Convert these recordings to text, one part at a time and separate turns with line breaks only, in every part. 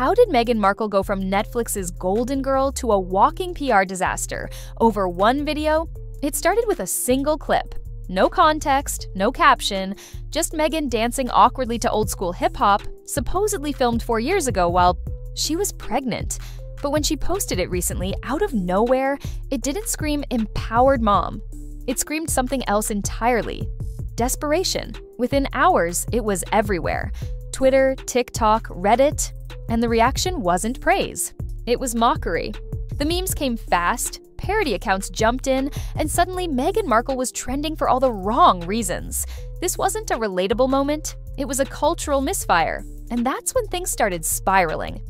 How did Meghan Markle go from Netflix's golden girl to a walking PR disaster over one video? It started with a single clip. No context, no caption, just Meghan dancing awkwardly to old-school hip-hop, supposedly filmed 4 years ago while she was pregnant. But when she posted it recently, out of nowhere, it didn't scream empowered mom. It screamed something else entirely. Desperation. Within hours, it was everywhere. Twitter, TikTok, Reddit. And the reaction wasn't praise. It was mockery. The memes came fast, parody accounts jumped in, and suddenly Meghan Markle was trending for all the wrong reasons. This wasn't a relatable moment, it was a cultural misfire. And that's when things started spiraling.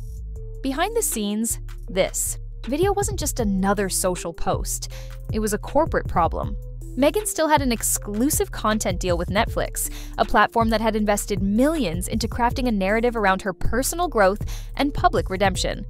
Behind the scenes, this video wasn't just another social post. It was a corporate problem. Meghan still had an exclusive content deal with Netflix, a platform that had invested millions into crafting a narrative around her personal growth and public redemption.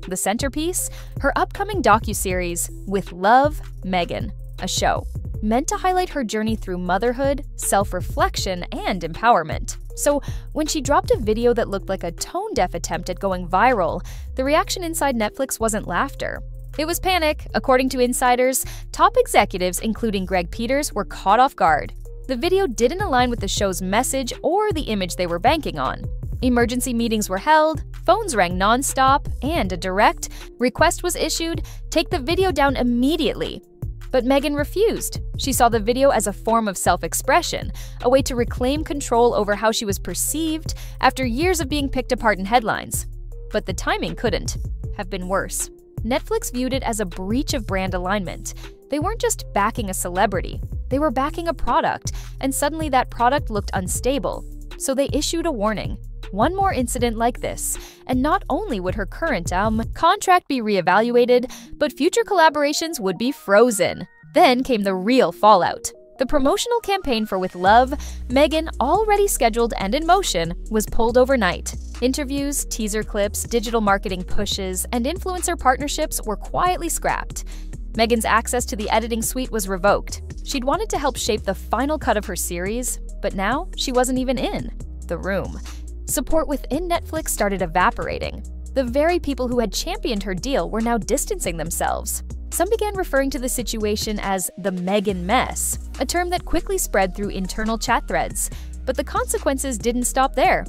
The centerpiece? Her upcoming docuseries, With Love, Meghan, a show meant to highlight her journey through motherhood, self-reflection, and empowerment. So when she dropped a video that looked like a tone-deaf attempt at going viral, the reaction inside Netflix wasn't laughter. It was panic. According to insiders, top executives, including Greg Peters, were caught off guard. The video didn't align with the show's message or the image they were banking on. Emergency meetings were held, phones rang nonstop, and a direct request was issued: take the video down immediately. But Meghan refused. She saw the video as a form of self-expression, a way to reclaim control over how she was perceived after years of being picked apart in headlines. But the timing couldn't have been worse. Netflix viewed it as a breach of brand alignment. They weren't just backing a celebrity, they were backing a product, and suddenly that product looked unstable. So they issued a warning. One more incident like this, and not only would her current contract be reevaluated, but future collaborations would be frozen. Then came the real fallout. The promotional campaign for With Love, Meghan, already scheduled and in motion, was pulled overnight. Interviews, teaser clips, digital marketing pushes, and influencer partnerships were quietly scrapped. Meghan's access to the editing suite was revoked. She'd wanted to help shape the final cut of her series, but now she wasn't even in the room. Support within Netflix started evaporating. The very people who had championed her deal were now distancing themselves. Some began referring to the situation as the Meghan mess, a term that quickly spread through internal chat threads. But the consequences didn't stop there.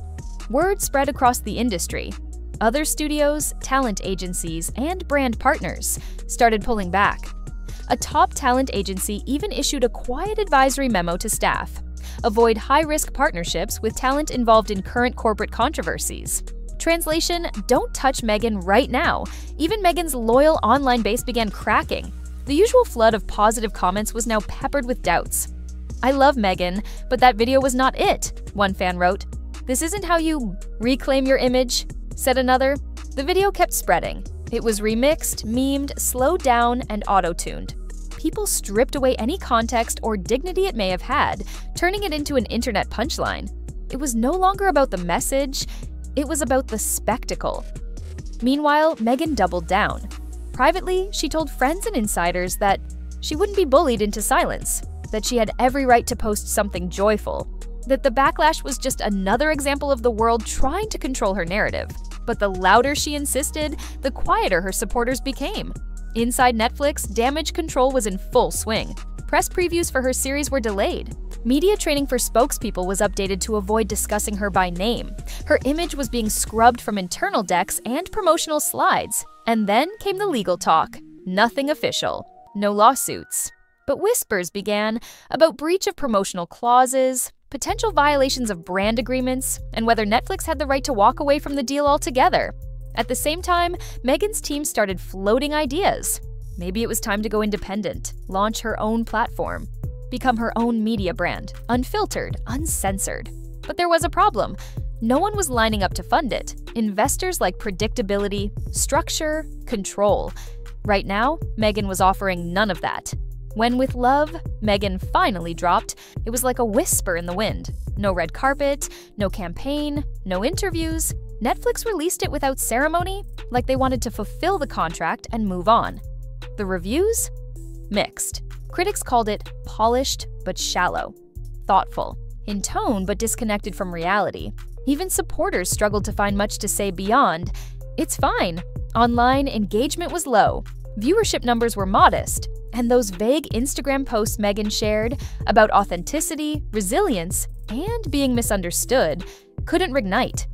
Word spread across the industry. Other studios, talent agencies, and brand partners started pulling back. A top talent agency even issued a quiet advisory memo to staff: avoid high-risk partnerships with talent involved in current corporate controversies. Translation: don't touch Meghan right now. Even Meghan's loyal online base began cracking. The usual flood of positive comments was now peppered with doubts. "I love Meghan, but that video was not it," one fan wrote. "This isn't how you reclaim your image," said another. The video kept spreading. It was remixed, memed, slowed down, and auto-tuned. People stripped away any context or dignity it may have had, turning it into an internet punchline. It was no longer about the message, it was about the spectacle. Meanwhile, Meghan doubled down. Privately, she told friends and insiders that she wouldn't be bullied into silence, that she had every right to post something joyful, that the backlash was just another example of the world trying to control her narrative. But the louder she insisted, the quieter her supporters became. Inside Netflix, damage control was in full swing. Press previews for her series were delayed. Media training for spokespeople was updated to avoid discussing her by name. Her image was being scrubbed from internal decks and promotional slides. And then came the legal talk. Nothing official. No lawsuits. But whispers began about breach of promotional clauses, potential violations of brand agreements, and whether Netflix had the right to walk away from the deal altogether. At the same time, Meghan's team started floating ideas. Maybe it was time to go independent, launch her own platform, become her own media brand, unfiltered, uncensored. But there was a problem. No one was lining up to fund it. Investors like predictability, structure, control. Right now, Meghan was offering none of that. When With Love, Meghan finally dropped, it was like a whisper in the wind. No red carpet, no campaign, no interviews. Netflix released it without ceremony, like they wanted to fulfill the contract and move on. The reviews? Mixed. Critics called it polished but shallow, thoughtful, in tone but disconnected from reality. Even supporters struggled to find much to say beyond, It's fine. Online, engagement was low, viewership numbers were modest, and those vague Instagram posts Meghan shared about authenticity, resilience, and being misunderstood couldn't reignite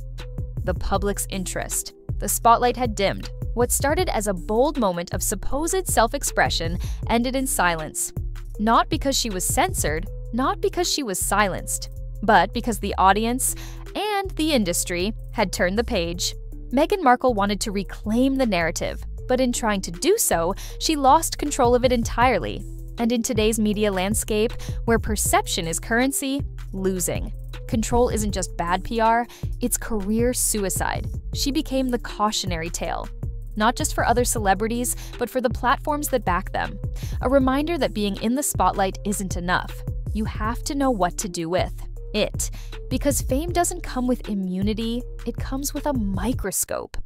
the public's interest. The spotlight had dimmed. What started as a bold moment of supposed self-expression ended in silence. Not because she was censored, not because she was silenced, but because the audience and the industry had turned the page. Meghan Markle wanted to reclaim the narrative, but in trying to do so, she lost control of it entirely. And in today's media landscape, where perception is currency, losing control isn't just bad PR, it's career suicide. She became the cautionary tale, not just for other celebrities, but for the platforms that back them. A reminder that being in the spotlight isn't enough. You have to know what to do with it. Because fame doesn't come with immunity, it comes with a microscope.